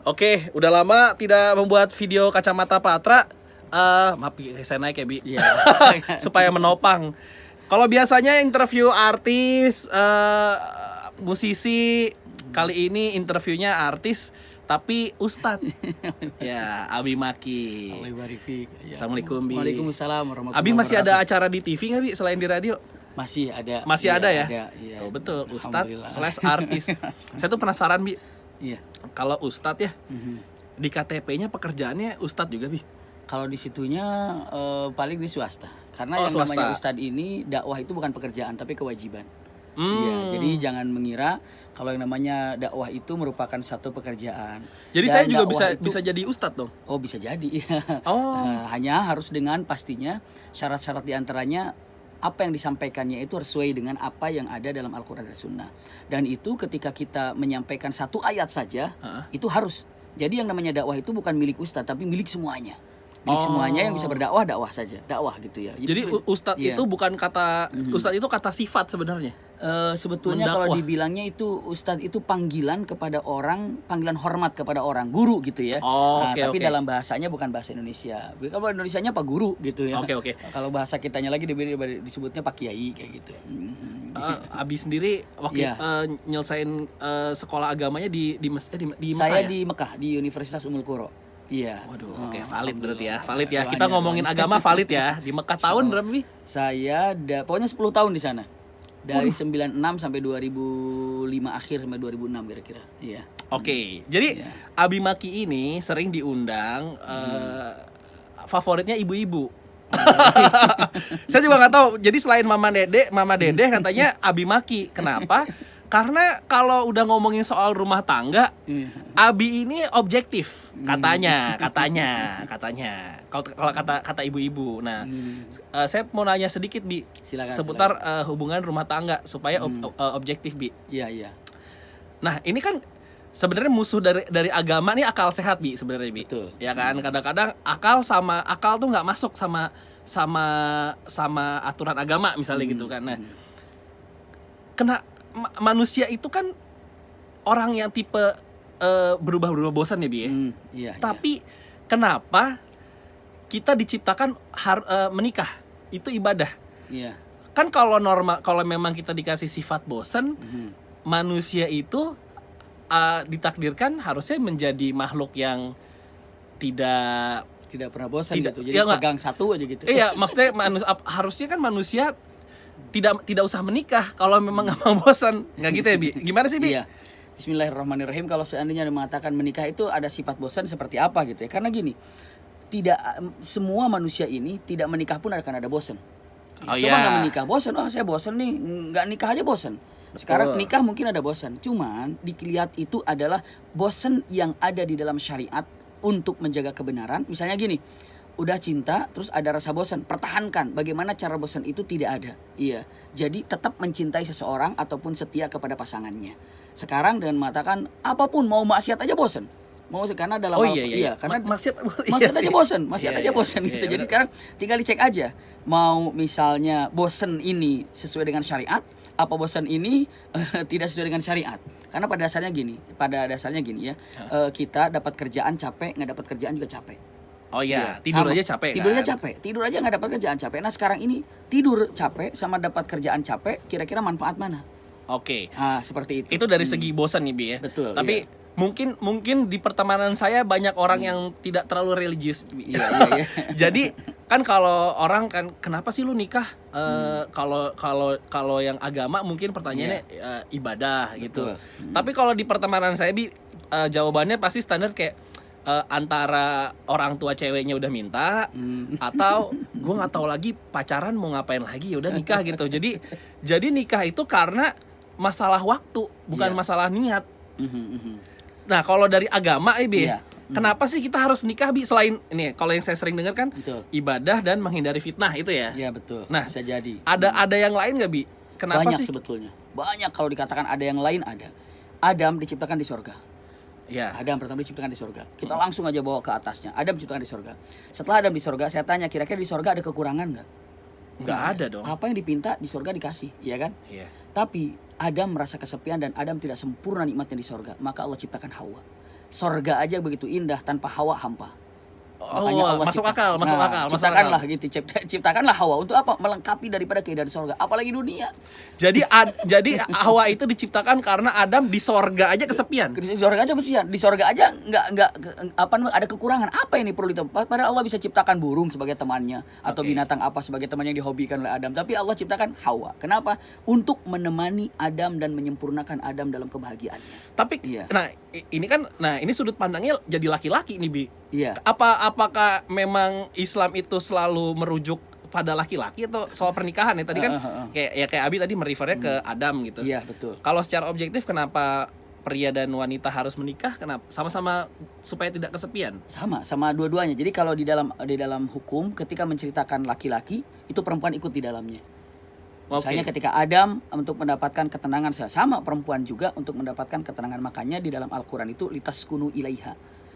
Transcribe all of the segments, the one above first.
Oke, udah lama tidak membuat video kacamata Patra. Maaf, saya naik ya, Bi. Iya. Supaya menopang. Kalau biasanya interview artis, musisi, kali ini interviewnya artis tapi ustadz. Ya, Abi Maki. Assalamualaikum, Bi. Waalaikumsalam warahmatullahi Abi masih ada wabarakatuh. acara di TV nggak, Bi, selain di radio? Masih ada. Masih Iya, ada ya? iya. Oh, betul, ustadz Alhamdulillah. / artis. Saya tuh penasaran, Bi. Iya. Kalau ustadz ya, Mhm. di KTP-nya pekerjaannya ustadz juga, Bi? Kalau di situnya paling di swasta. Karena Oh, yang swasta. namanya ustadz ini dakwah itu bukan pekerjaan tapi kewajiban. Hmm. Iya, jadi jangan mengira kalau yang namanya dakwah itu merupakan satu pekerjaan. Jadi Dan saya juga dakwah bisa jadi ustadz dong. Oh, bisa jadi. Oh. Hanya harus dengan pastinya syarat-syarat diantaranya apa yang disampaikannya itu harus sesuai dengan apa yang ada dalam Al-Quran dan Sunnah. Dan itu ketika kita menyampaikan satu ayat saja, itu harus. Jadi yang namanya dakwah itu bukan milik ustadz, tapi milik semuanya. Milik semuanya yang bisa berdakwah, dakwah saja. Dakwah gitu ya. Jadi ustadz iya. itu bukan kata ustadz itu kata sifat sebenarnya. Sebetulnya kalau Mendakwah. dibilangnya itu ustadz itu panggilan kepada orang, panggilan hormat kepada orang, guru gitu ya. Oh, Nah, oke, tapi oke. dalam bahasanya bukan bahasa Indonesia. Kalau Indonesianya Pak Guru gitu ya. Oke. Kalau bahasa kitanya lagi disebutnya Pak Kiai kayak gitu. Abi sendiri waktu Iya. nyelesain sekolah agamanya di Mekah Saya ya? di Mekah di Universitas Ummul Qura. Iya. Waduh, oke, valid berarti ya. Alhamdulillah. Valid ya. Doanya, Kita ngomongin doanya. agama valid ya. Di Mekah tahun berapa, Bi? Saya pokoknya 10 tahun di sana. Dari 96 sampai 2005 akhir sampai 2006 kira-kira. Iya. Oke. Jadi Iya. Abi Maki ini sering diundang favoritnya ibu-ibu. Saya juga nggak tahu. Jadi selain Mama Dede katanya Abi Maki. Kenapa? Karena kalau udah ngomongin soal rumah tangga, Iya. Abi ini objektif katanya. Kalau kata ibu-ibu. Nah, saya mau nanya sedikit, Bi, Silakan, seputar hubungan rumah tangga supaya objektif, Bi. Iya. Nah, ini kan sebenarnya musuh dari agama nih akal sehat, Bi, sebenarnya, Bi. Betul. Ya kan, kadang-kadang akal tuh nggak masuk sama aturan agama misalnya gitu kan. Nah, manusia itu kan orang yang tipe berubah-berubah bosan ya, Bi ya. Iya. Tapi kenapa kita diciptakan menikah? Itu ibadah. Iya. Kan kalau memang kita dikasih sifat bosan, manusia itu ditakdirkan harusnya menjadi makhluk yang Tidak pernah bosan Tidak- gitu. Jadi iya nggak? pegang satu aja gitu. iya, maksudnya harusnya kan manusia tidak usah menikah kalau memang nggak mau bosan, nggak gitu ya, Bi? Gimana sih, Bi? Iya. Bismillahirrahmanirrahim. Kalau seandainya mengatakan menikah itu ada sifat bosan seperti apa gitu ya? Karena gini, tidak semua manusia ini tidak menikah pun akan ada bosan. Oh, Coba iya. nggak menikah bosan, oh saya bosan nih, nggak nikah aja bosan. Sekarang Betul. nikah mungkin ada bosan, cuman dilihat itu adalah bosan yang ada di dalam syariat untuk menjaga kebenaran. Misalnya gini, udah cinta terus ada rasa bosan, pertahankan. Bagaimana cara bosan itu tidak ada. Iya. Jadi tetap mencintai seseorang ataupun setia kepada pasangannya. Sekarang dengan mengatakan apapun mau maksiat aja bosan. Mau karena dalam Oh iya. karena Maksiat maksiat aja bosan, Iya, aja iya. bosan Iya, gitu. iya, Jadi benar. sekarang tinggal dicek aja. Mau misalnya bosan ini sesuai dengan syariat, apa bosan ini tidak sesuai dengan syariat. Karena pada dasarnya gini ya. Kita dapat kerjaan capek, nggak dapat kerjaan juga capek. Oh iya, Iya, tidur sama. aja capek kan? Tidurnya capek. Tidur aja nggak dapat kerjaan capek. Nah sekarang ini tidur capek sama dapat kerjaan capek, kira-kira manfaat mana? Oke. Seperti itu. Itu dari segi bosan nih, Bi ya. Betul, Tapi mungkin di pertemanan saya banyak orang yang tidak terlalu religius, Bi. Iya. Jadi kan kalau orang kan kenapa sih lu nikah? Kalau yang agama mungkin pertanyaannya ibadah gitu. Betul. Tapi kalau di pertemanan saya, Bi, jawabannya pasti standar kayak antara orang tua ceweknya udah minta atau gue nggak tahu lagi pacaran mau ngapain lagi, ya udah nikah gitu. Jadi nikah itu karena masalah waktu, bukan Iya. masalah niat. Nah, kalau dari agama, Bi, Iya. kenapa sih kita harus nikah, Bi? Selain ini, kalau yang saya sering dengar kan Betul. ibadah dan menghindari fitnah itu ya. Iya betul. Nah, bisa jadi. Ada yang lain nggak, Bi? Kenapa Banyak sih? sebetulnya. Banyak kalau dikatakan ada yang lain ada. Adam diciptakan di sorga. Ya. Adam pertama diciptakan di sorga. Kita langsung aja bawa ke atasnya. Adam diciptakan di sorga. Setelah Adam di sorga, saya tanya kira-kira di sorga ada kekurangan nggak? Nggak ada dong. Apa yang dipinta di sorga dikasih, ya kan? Iya. Tapi Adam merasa kesepian dan Adam tidak sempurna nikmatnya di sorga. Maka Allah ciptakan Hawa. sorga aja begitu indah tanpa Hawa hampa. Oh, masuk akal, masuk akal, masuk ciptakanlah akal. gitu, ciptakanlah Hawa untuk apa? Melengkapi daripada keindahan sorga, apalagi dunia. Jadi Hawa itu diciptakan karena Adam di sorga aja kesepian. Di sorga aja besian, di sorga aja nggak apa ada kekurangan. Apa ini perlu ditambah? Padahal Allah bisa ciptakan burung sebagai temannya atau Oke. binatang apa sebagai temannya yang dihobikan oleh Adam. Tapi Allah ciptakan Hawa. Kenapa? Untuk menemani Adam dan menyempurnakan Adam dalam kebahagiaannya. Tapi Iya. ini sudut pandangnya jadi laki-laki nih, Bi. Iya. Apakah memang Islam itu selalu merujuk pada laki-laki atau soal pernikahan ya? Tadi kan kayak Abi tadi merefernya ke Adam gitu. Iya, betul. Kalau secara objektif kenapa pria dan wanita harus menikah? Kenapa? Sama-sama supaya tidak kesepian. Sama dua-duanya. Jadi kalau di dalam hukum ketika menceritakan laki-laki itu perempuan ikut di dalamnya. Misalnya ketika Adam untuk mendapatkan ketenangan, sama perempuan juga untuk mendapatkan ketenangan. Makanya di dalam Al-Quran itu litaskunu ilaiha.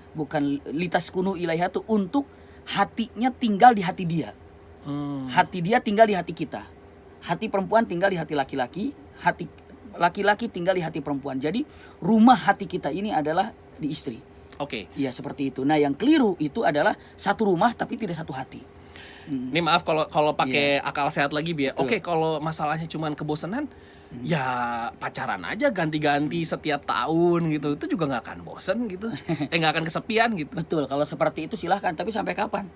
Bukan litaskunu ilaiha itu untuk hatinya tinggal di hati dia. Hati dia tinggal di hati kita. Hati perempuan tinggal di hati laki-laki. Hati laki-laki tinggal di hati perempuan. Jadi rumah hati kita ini adalah di istri. Oke. Iya, seperti itu. Nah, yang keliru itu adalah satu rumah tapi tidak satu hati. Ini maaf kalau pakai akal sehat lagi, Bi. Betul. Oke, kalau masalahnya cuman kebosanan, ya pacaran aja ganti-ganti setiap tahun gitu. Itu juga nggak akan bosen gitu. Nggak akan kesepian gitu. Betul, kalau seperti itu silahkan, tapi sampai kapan?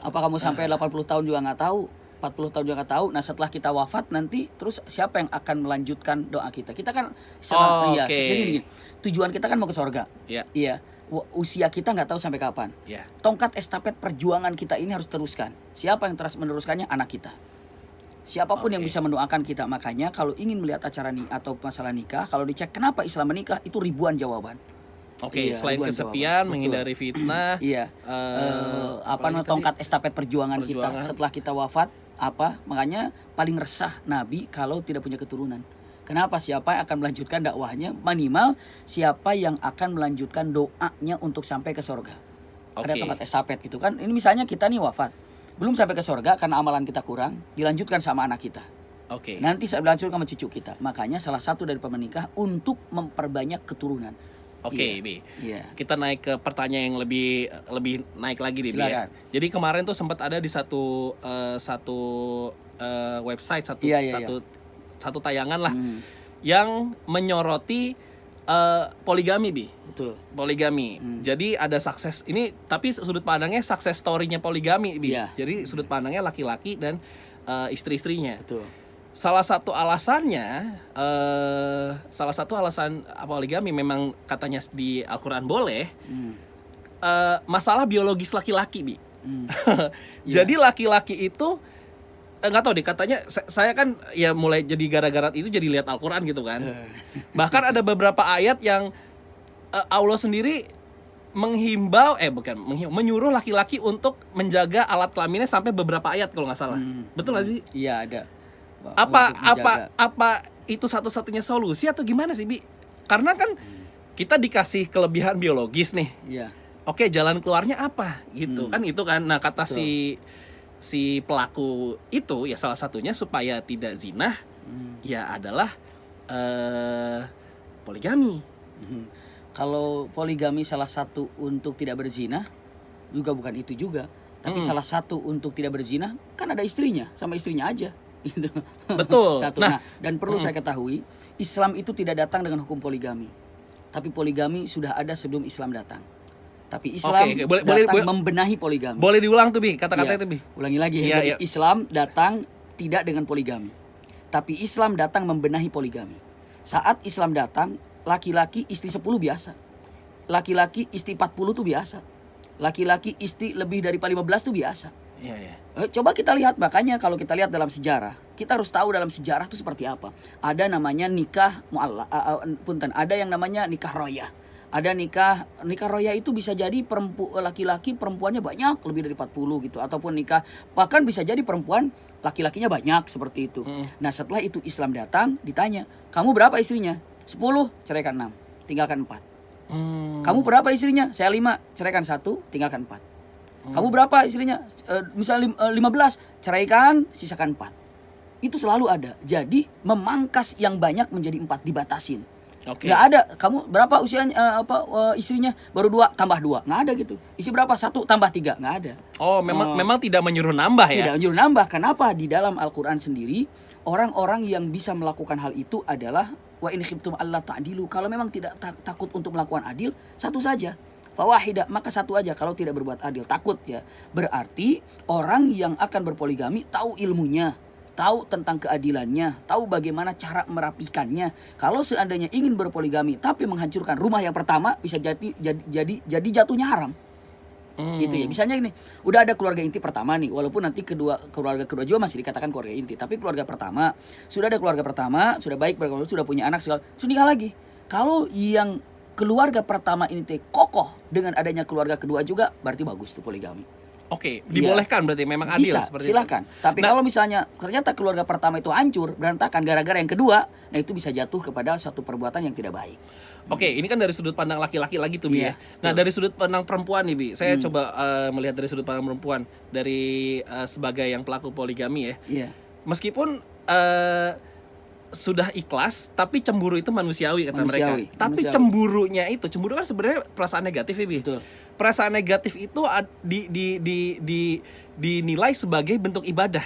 Apa kamu sampai 80 tahun juga nggak tahu, 40 tahun juga nggak tahu. Nah, setelah kita wafat nanti, terus siapa yang akan melanjutkan doa kita? Kita kan Oke. gini, tujuan kita kan mau ke surga. Ya. Iya. Usia kita nggak tahu sampai kapan. Ya. Tongkat estafet perjuangan kita ini harus teruskan. Siapa yang terus meneruskannya? Anak kita. Siapapun yang Oke. bisa mendoakan kita. Makanya kalau ingin melihat acara atau masalah nikah, kalau dicek kenapa Islam menikah, itu ribuan jawaban. Oke, Iya, selain ribuan kesepian, jawaban. menghindari fitnah. Iya. Apalagi Namanya tadi? tongkat estafet perjuangan Perjuangan. kita setelah kita wafat, makanya paling resah Nabi kalau tidak punya keturunan. Kenapa? Siapa yang akan melanjutkan dakwahnya? Minimal siapa yang akan melanjutkan doanya untuk sampai ke surga. Ada Oke. tongkat estafet itu kan. Ini misalnya kita nih wafat, belum sampai ke surga karena amalan kita kurang, dilanjutkan sama anak kita. Oke. Nanti saya dilanjutkan sama cucu kita. Makanya salah satu dari pemenikah untuk memperbanyak keturunan. Oke, Iya. Bi. Iya. Kita naik ke pertanyaan yang lebih naik lagi nih, Bi. Ya. Silakan. Jadi kemarin tuh sempat ada di satu website, Iya. satu tayangan lah Hmm, yang menyoroti poligami, Bi. betul. Poligami. Jadi ada sukses ini, tapi sudut pandangnya sukses story-nya poligami, Bi. Iya. Jadi sudut pandangnya laki-laki dan istri-istrinya. Betul. Salah satu alasan poligami memang katanya di Al-Quran boleh, masalah biologis laki-laki, Bi. Hmm. Jadi laki-laki itu nggak tahu deh, katanya saya kan ya mulai jadi gara-gara itu jadi lihat Al-Quran gitu kan. Bahkan ada beberapa ayat yang Allah sendiri menyuruh laki-laki untuk menjaga alat kelaminnya sampai beberapa ayat kalau nggak salah. Betul nggak sih? Iya, ada. Apa itu satu-satunya solusi atau gimana sih, Bi? Karena kan kita dikasih kelebihan biologis nih. Iya. Oke, jalan keluarnya apa gitu kan, itu kan. Nah, kata Betul. si pelaku itu ya salah satunya supaya tidak zina ya adalah poligami. Kalau poligami salah satu untuk tidak berzina juga bukan itu juga. Tapi salah satu untuk tidak berzina kan ada istrinya, sama istrinya aja. Gitu. Betul. Satu. Nah, Dan perlu saya ketahui, Islam itu tidak datang dengan hukum poligami. Tapi poligami sudah ada sebelum Islam datang. Tapi Islam Oke. datang membenahi poligami. Boleh diulang tuh, Bi, kata-kata Iya. itu, Bi. Ulangi lagi ya. Iya, Jadi iya. Islam datang tidak dengan poligami. Tapi Islam datang membenahi poligami. Saat Islam datang, laki-laki istri 10 biasa. Laki-laki istri 40 tuh biasa. Laki-laki istri lebih dari 15 tuh biasa. Iya, iya. Coba kita lihat, makanya kalau kita lihat dalam sejarah, kita harus tahu dalam sejarah itu seperti apa. Ada namanya nikah ada yang namanya nikah royah. Ada nikah roya itu bisa jadi laki-laki perempuannya banyak lebih dari 40 gitu, ataupun nikah bahkan bisa jadi perempuan laki-lakinya banyak seperti itu. Nah, setelah itu Islam datang, ditanya, "Kamu berapa istrinya?" 10, ceraikan 6, tinggalkan 4. "Kamu berapa istrinya?" "Saya 5, ceraikan 1, tinggalkan 4. "Kamu berapa istrinya?" Misalnya 15, ceraikan, sisakan 4. Itu selalu ada. Jadi memangkas yang banyak menjadi 4, dibatasin. Oke. Nggak ada. Kamu berapa usianya istrinya? Baru 2 tambah 2. Nggak ada gitu. Istri berapa? 1 tambah 3. Nggak ada. Oh, memang tidak menyuruh nambah ya. Tidak nyuruh nambah. Kenapa? Di dalam Al-Qur'an sendiri orang-orang yang bisa melakukan hal itu adalah wa in khiftum alla ta'dilu. Kalau memang tidak takut untuk melakukan adil, satu saja. Fawahida, maka satu aja kalau tidak berbuat adil. Takut ya. Berarti orang yang akan berpoligami tahu ilmunya, tahu tentang keadilannya, tahu bagaimana cara merapikannya. Kalau seandainya ingin berpoligami tapi menghancurkan rumah yang pertama, bisa jadi jatuhnya haram. Gitu ya. Misalnya gini, udah ada keluarga inti pertama nih, walaupun nanti keluarga kedua juga masih dikatakan keluarga inti, tapi keluarga pertama, sudah ada keluarga pertama, sudah baik, sudah punya anak segala, sudah nikah lagi. Kalau yang keluarga pertama ini kokoh dengan adanya keluarga kedua juga, berarti bagus tuh poligami. Oke, dibolehkan berarti memang adil Bisa, seperti silakan. itu. Tapi kalau misalnya ternyata keluarga pertama itu hancur, berantakan gara-gara yang kedua, nah itu bisa jatuh kepada satu perbuatan yang tidak baik. Oke, ini kan dari sudut pandang laki-laki lagi tuh, Bi Iya, ya. Nah, dari sudut pandang perempuan nih, Bi. Saya coba melihat dari sudut pandang perempuan dari sebagai yang pelaku poligami ya. Iya. Meskipun sudah ikhlas, tapi cemburu itu manusiawi kata Manusiawi, mereka. Tapi manusiawi. cemburunya itu, cemburu kan sebenarnya perasaan negatif ya, Bi. Betul. Perasaan negatif itu dinilai sebagai bentuk ibadah.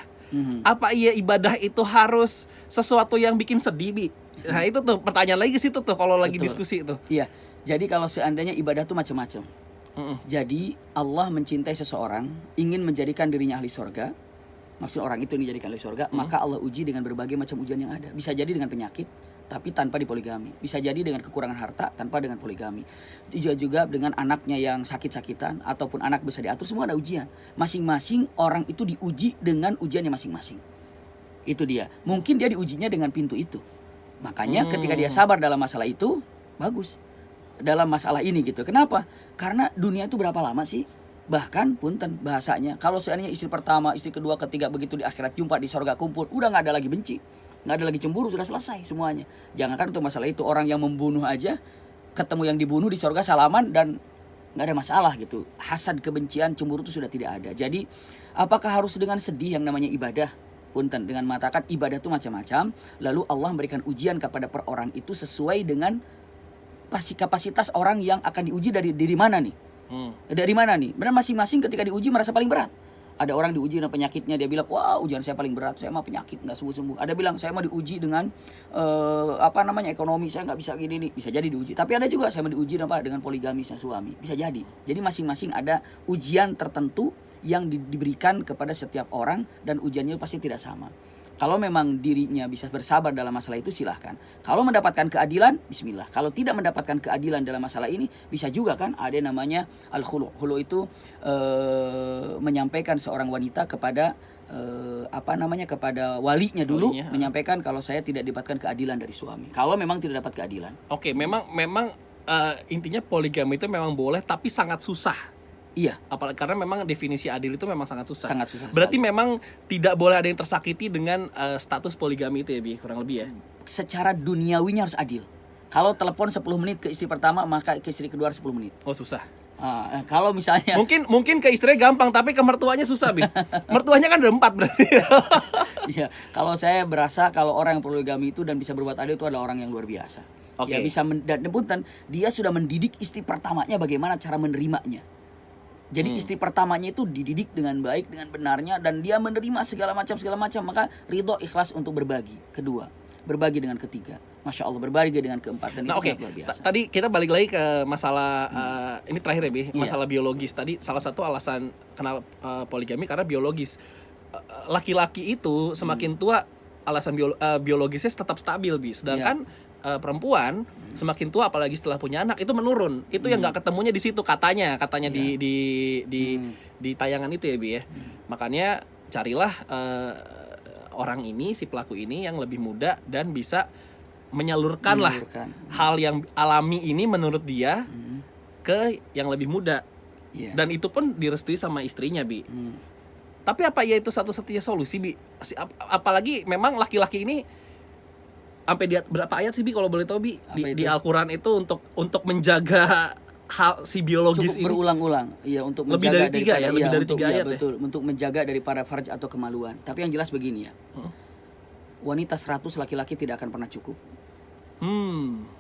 Apa iya ibadah itu harus sesuatu yang bikin sedih, Bi? Nah, itu tuh pertanyaan lagi ke situ tuh kalau lagi Betul. diskusi itu. Iya. Jadi kalau seandainya ibadah itu macam-macam. Jadi Allah mencintai seseorang, ingin menjadikan dirinya ahli surga. Maksud orang itu dijadikan ahli surga, maka Allah uji dengan berbagai macam ujian yang ada. Bisa jadi dengan penyakit, tapi tanpa dipoligami. Bisa jadi dengan kekurangan harta, tanpa dengan poligami. Juga dengan anaknya yang sakit-sakitan, ataupun anak bisa diatur, semua ada ujian. Masing-masing orang itu diuji dengan ujiannya masing-masing. Itu dia. Mungkin dia diujinya dengan pintu itu. Makanya ketika dia sabar dalam masalah itu, bagus. Dalam masalah ini gitu. Kenapa? Karena dunia itu berapa lama sih? Bahkan punten bahasanya, kalau seandainya istri pertama, istri kedua, ketiga begitu di akhirat jumpa di sorga kumpul, udah nggak ada lagi benci, nggak ada lagi cemburu, sudah selesai semuanya. Jangankan untuk masalah itu, orang yang membunuh aja ketemu yang dibunuh di sorga salaman dan nggak ada masalah gitu. Hasad, kebencian, cemburu itu sudah tidak ada. Jadi apakah harus dengan sedih yang namanya ibadah? Punten, dengan mengatakan ibadah itu macam-macam, lalu Allah memberikan ujian kepada per orang itu sesuai dengan kapasitas orang yang akan diuji dari mana nih. Dari mana nih? Benar masing-masing ketika diuji merasa paling berat. Ada orang diuji dengan penyakitnya, dia bilang, wah ujian saya paling berat, saya mah penyakit nggak sembuh-sembuh. Ada bilang saya mah diuji dengan ekonomi, saya nggak bisa gini nih, bisa jadi diuji. Tapi ada juga saya mah diuji dengan poligamisnya suami, bisa jadi. Jadi masing-masing ada ujian tertentu yang diberikan kepada setiap orang dan ujiannya pasti tidak sama. Kalau memang dirinya bisa bersabar dalam masalah itu silahkan. Kalau mendapatkan keadilan, bismillah. Kalau tidak mendapatkan keadilan dalam masalah ini, bisa juga kan ada yang namanya al-khulu'. Khulu' itu menyampaikan seorang wanita kepada kepada walinya dulu, menyampaikan kalau saya tidak dapatkan keadilan dari suami. Kalau memang tidak dapat keadilan. Oke, memang intinya poligami itu memang boleh tapi sangat susah. Iya. Apalagi karena memang definisi adil itu memang sangat susah. Sangat susah. Berarti memang tidak boleh ada yang tersakiti dengan status poligami itu ya, Bi, kurang lebih ya. Secara duniawinya harus adil. Kalau telepon 10 menit ke istri pertama, maka ke istri kedua harus 10 menit. Oh, susah. Kalau misalnya mungkin ke istrinya gampang tapi ke mertuanya susah, Bi. Mertuanya kan ada 4 berarti. Iya, kalau saya berasa kalau orang yang poligami itu dan bisa berbuat adil itu adalah orang yang luar biasa. Oke. Ya bisa dan punten, dia sudah mendidik istri pertamanya bagaimana cara menerimanya. Jadi istri pertamanya itu dididik dengan baik, dengan benarnya, dan dia menerima segala macam, maka ridho ikhlas untuk berbagi. Kedua, berbagi dengan ketiga, masya Allah, berbagi dengan keempat, dan Nah, itu oke. luar biasa. Tadi kita balik lagi ke masalah ini terakhir ya, Bi, Iya. masalah biologis. Tadi salah satu alasan kenapa poligami karena biologis. Laki-laki itu semakin tua alasan biologisnya tetap stabil, Bi. Sedangkan perempuan semakin tua apalagi setelah punya anak itu menurun. Itu yang nggak ketemunya di situ katanya di tayangan itu ya, Bi ya. Makanya carilah orang ini, si pelaku ini yang lebih muda dan bisa menyalurkan lah hal yang alami ini menurut dia ke yang lebih muda. Dan itu pun direstui sama istrinya, Bi. Tapi apa ya itu satu-satunya solusi, Bi? Apalagi memang laki-laki ini sampai berapa ayat sih, Bi, kalau boleh tahu, Bi, di Al-Qur'an itu untuk menjaga hal si biologis cukup berulang-ulang, iya, untuk lebih menjaga dari 3 ya, lebih dari 3 ayat. Betul, untuk menjaga daripada farj atau kemaluan. Tapi yang jelas begini ya. Wanita 100 laki-laki tidak akan pernah cukup.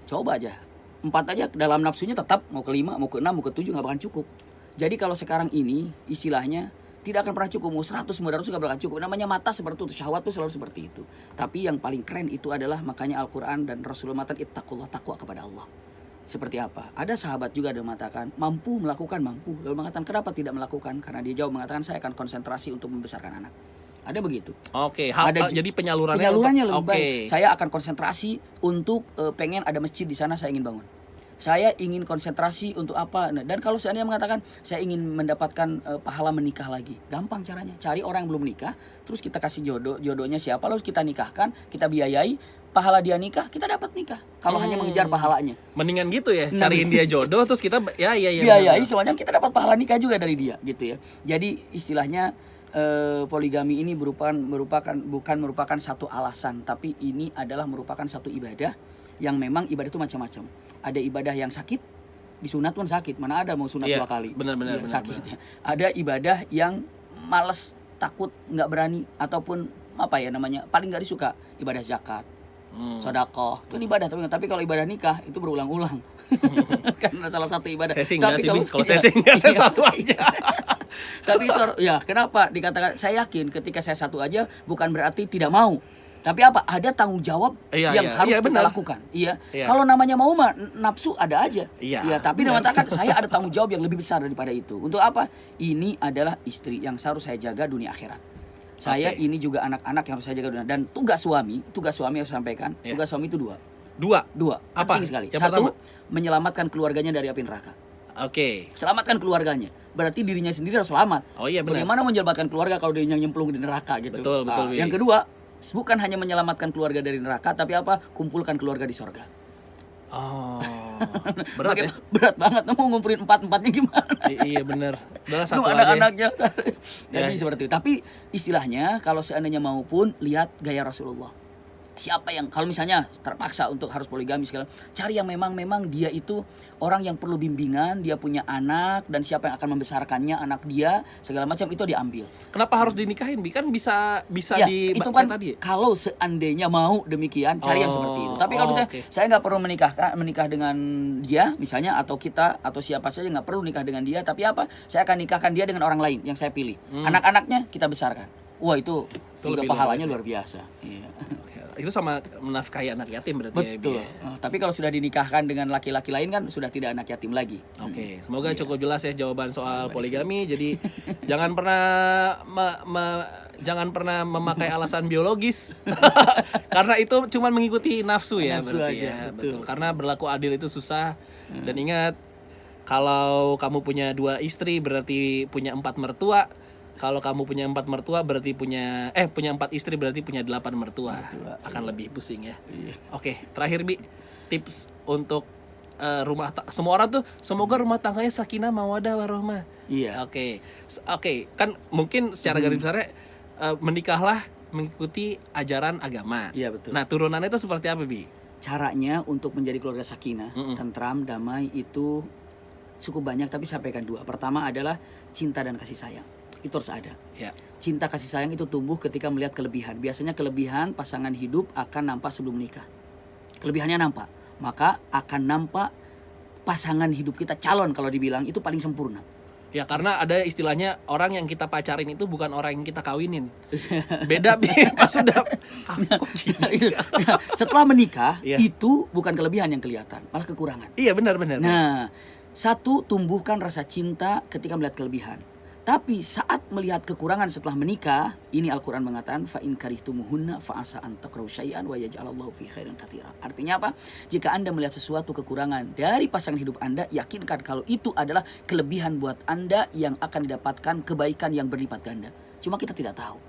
Coba aja. 4 aja dalam nafsunya tetap mau ke 5, mau ke 6, mau ke 7 nggak bakal cukup. Jadi kalau sekarang ini istilahnya tidak akan pernah cukup, mau 100, mau 200 nggak bakal cukup. Namanya mata seperti itu, syahwat itu selalu seperti itu. Tapi yang paling keren itu adalah makanya Al-Quran dan Rasulullah mengatakan ittaqullah, takwa kepada Allah. Seperti apa? Ada sahabat juga yang mengatakan mampu melakukan, mampu. Lalu mengatakan kenapa tidak melakukan? Karena dia jawab mengatakan saya akan konsentrasi untuk membesarkan anak. Ada begitu. Oke, jadi penyalurannya lebih untuk, baik. Saya akan konsentrasi untuk pengen ada masjid di sana, saya ingin bangun. Saya ingin konsentrasi untuk apa? Nah, dan kalau seandainya mengatakan saya ingin mendapatkan pahala menikah lagi, gampang caranya. Cari orang yang belum nikah, terus kita kasih jodohnya siapa, lalu kita nikahkan, kita biayai, pahala dia nikah, kita dapat nikah. Kalau hanya mengejar pahalanya. Mendingan gitu ya, cariin dia jodoh, terus kita biayai, semuanya kita dapat pahala nikah juga dari dia, gitu ya. Jadi istilahnya poligami ini bukan merupakan satu alasan, tapi ini adalah merupakan satu ibadah yang memang ibadah itu macam-macam. Ada ibadah yang sakit, disunat pun sakit. Mana ada mau sunat 2 kali? Benar, sakit. Benar. Ada ibadah yang males, takut, nggak berani, ataupun apa ya namanya, paling nggak disuka, ibadah zakat, sedekah. Itu ibadah, tapi kalau ibadah nikah itu berulang-ulang. Karena salah satu ibadah. Saya sih tapi kalau saya sih nggak, saya satu aja. Tapi itu ya kenapa dikatakan, saya yakin ketika saya satu aja bukan berarti tidak mau. Tapi apa? Ada tanggung jawab yang harus kita lakukan. Iya. Kalau namanya mau mah nafsu ada aja. Iya. Tapi dia mengatakan saya ada tanggung jawab yang lebih besar daripada itu. Untuk apa? Ini adalah istri yang seharus saya jaga dunia akhirat. Saya ini juga anak-anak yang harus saya jaga dunia. Dan tugas suami harus sampaikan. Tugas suami itu 2. Apa? Penting sekali. Yang 1, pertama, menyelamatkan keluarganya dari api neraka. Oke. Selamatkan keluarganya. Berarti dirinya sendiri harus selamat. Oh iya benar. Bagaimana menyelamatkan keluarga kalau dirinya nyemplung di neraka gitu. Betul. Yang kedua, bukan hanya menyelamatkan keluarga dari neraka, tapi apa? Kumpulkan keluarga di sorga. Oh, berat ya? Berat banget, mau ngumpulin 4-4-nya gimana? Iya benar. Udah satu aja. Anak-anaknya. Jadi seperti itu. Tapi istilahnya kalau seandainya mau pun lihat gaya Rasulullah. Siapa yang kalau misalnya terpaksa untuk harus poligami segala, cari yang memang dia itu orang yang perlu bimbingan, dia punya anak dan siapa yang akan membesarkannya anak dia segala macam itu diambil. Kenapa harus dinikahin? Kan bisa ya, di itu kan tadi. Kalau seandainya mau demikian cari yang seperti itu. Tapi kalau misalnya saya nggak perlu menikah dengan dia misalnya, atau kita atau siapa saja nggak perlu nikah dengan dia, tapi apa? Saya akan nikahkan dia dengan orang lain yang saya pilih. Anak-anaknya kita besarkan. Wah itu juga pahalanya luar biasa. Iya. Itu sama menafkahi anak yatim berarti. Betul. Ya. Tapi kalau sudah dinikahkan dengan laki-laki lain kan sudah tidak anak yatim lagi. Oke, semoga cukup jelas ya jawaban soal poligami. Jadi jangan pernah jangan pernah memakai alasan biologis. Karena itu cuma mengikuti nafsu ya berarti aja, ya. Betul. Karena berlaku adil itu susah. Dan ingat, kalau kamu punya 2 istri berarti punya 4 mertua. Kalau kamu punya 4 mertua berarti punya 4 istri berarti punya 8 mertua. Akan lebih pusing ya. Oke, terakhir Bi, tips untuk semua orang tuh semoga rumah tangganya sakinah mawadah warahmah. Iya. Oke, kan mungkin secara garis besarnya menikahlah mengikuti ajaran agama. Iya betul. Nah, turunannya itu seperti apa, Bi? Caranya untuk menjadi keluarga sakinah, tentram, damai itu cukup banyak, tapi sampaikan 2. Pertama adalah cinta dan kasih sayang. Itu harus ada. Ya. Cinta kasih sayang itu tumbuh ketika melihat kelebihan. Biasanya kelebihan pasangan hidup akan nampak sebelum menikah. Kelebihannya nampak, maka akan nampak pasangan hidup kita, calon kalau dibilang itu paling sempurna. Ya karena ada istilahnya orang yang kita pacarin itu bukan orang yang kita kawinin. Beda pas sudah setelah menikah itu bukan kelebihan yang kelihatan, malah kekurangan. Iya benar. Nah, 1, tumbuhkan rasa cinta ketika melihat kelebihan. Tapi saat melihat kekurangan setelah menikah, ini Al-Quran mengatakan fa in karihtumuhunna fa asa an takrahu syai'an wa yaj'alallahu fi khairin katsiran. Artinya apa? Jika Anda melihat sesuatu kekurangan dari pasangan hidup Anda, yakinkan kalau itu adalah kelebihan buat Anda yang akan didapatkan kebaikan yang berlipat ganda. Cuma kita tidak tahu.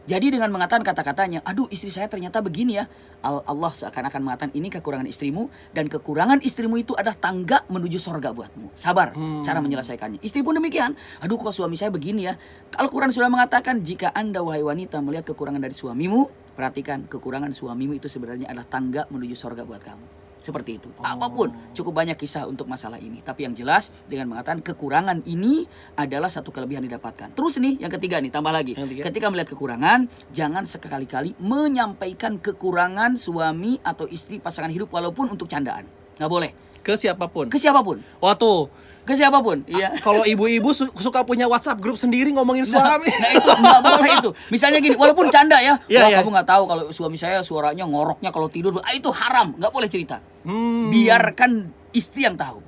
Jadi dengan mengatakan kata-katanya, aduh istri saya ternyata begini ya, Allah seakan-akan mengatakan ini kekurangan istrimu, dan kekurangan istrimu itu adalah tangga menuju sorga buatmu. Sabar cara menyelesaikannya. Istri pun demikian, aduh kok suami saya begini ya. Al-Quran sudah mengatakan jika Anda wahai wanita melihat kekurangan dari suamimu, perhatikan kekurangan suamimu itu sebenarnya adalah tangga menuju sorga buat kamu. Seperti itu. Apapun, cukup banyak kisah untuk masalah ini. Tapi yang jelas dengan mengatakan kekurangan ini adalah satu kelebihan didapatkan. Terus nih yang ketiga nih, tambah lagi. Ketika melihat kekurangan, jangan sekali-kali menyampaikan kekurangan suami atau istri pasangan hidup walaupun untuk candaan. Nggak boleh. Ke siapapun. Ke siapapun. Wah tuh, Ke siapapun. Iya. kalau ibu-ibu suka punya WhatsApp grup sendiri ngomongin suami. Nah itu nggak boleh itu. Misalnya gini, walaupun canda ya. Iya, Wah iya. kamu nggak tahu kalau suami saya suaranya ngoroknya kalau tidur. Itu haram, nggak boleh cerita. Hmm. Biarkan istri yang tahu.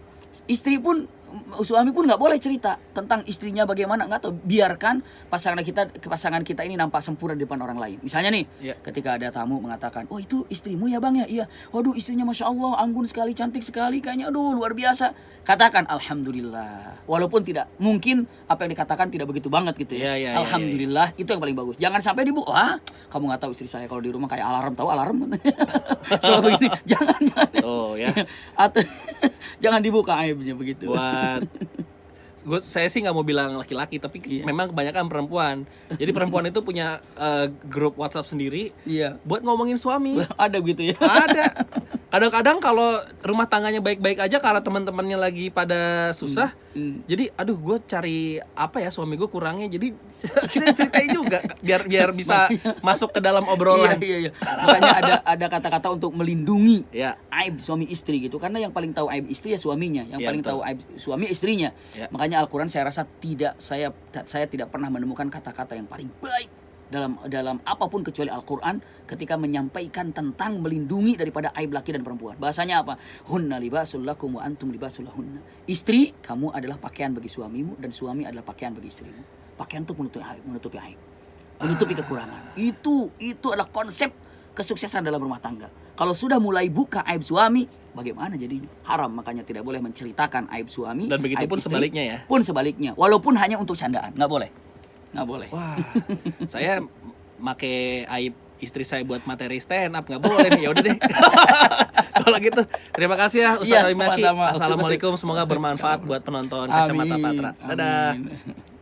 Istri pun, suami pun nggak boleh cerita tentang istrinya bagaimana, nggak tahu. Biarkan pasangan kita ini nampak sempurna di depan orang lain. Misalnya nih, Iya. ketika ada tamu mengatakan, oh itu istrimu ya bang ya, iya. Waduh istrinya masya Allah anggun sekali, cantik sekali, kayaknya aduh luar biasa. Katakan alhamdulillah. Walaupun tidak mungkin apa yang dikatakan tidak begitu banget gitu ya. Iya, iya, Alhamdulillah itu yang paling bagus. Jangan sampai dibuka. Wah kamu nggak tahu istri saya kalau di rumah kayak alarm, tahu alarm? Soal begini, jangan. Oh ya. Atau jangan dibuka aibnya begitu. Saya sih nggak mau bilang laki-laki, tapi Iya. memang kebanyakan perempuan. Jadi perempuan itu punya grup WhatsApp sendiri Iya. buat ngomongin suami. Ada gitu ya. Ada. Kadang-kadang kalau rumah tangganya baik-baik aja, karena teman-temannya lagi pada susah, jadi aduh gue cari apa ya, suami gue kurangnya, jadi kita ceritain juga biar bisa masuk ke dalam obrolan. Iya. Makanya ada kata-kata untuk melindungi Ya. aib suami istri gitu. Karena yang paling tahu aib istri ya suaminya, yang Iya, paling betul. tahu aib suami istrinya. Ya. Makanya Al-Qur'an saya rasa saya tidak pernah menemukan kata-kata yang paling baik dalam apapun kecuali Al-Qur'an ketika menyampaikan tentang melindungi daripada aib laki dan perempuan. Bahasanya apa? Hunna libasul lakum wa antum libasul lahunna. Istri, kamu adalah pakaian bagi suamimu dan suami adalah pakaian bagi istrimu. Pakaian itu menutupi aib, menutupi kekurangan. Itu adalah konsep kesuksesan dalam rumah tangga. Kalau sudah mulai buka aib suami, bagaimana jadinya? Haram, makanya tidak boleh menceritakan aib suami. Dan begitu aib pun istri, sebaliknya ya. Pun sebaliknya, walaupun hanya untuk candaan, nggak boleh. Wah, saya make aib istri saya buat materi stand up, nggak boleh nih. Ya udah deh. Kalau gitu, terima kasih ya Ustaz Iya, Oimaki. sama-sama. Assalamualaikum, semoga bermanfaat buat penonton Kacamata Amin. Patra. Dadah. Amin.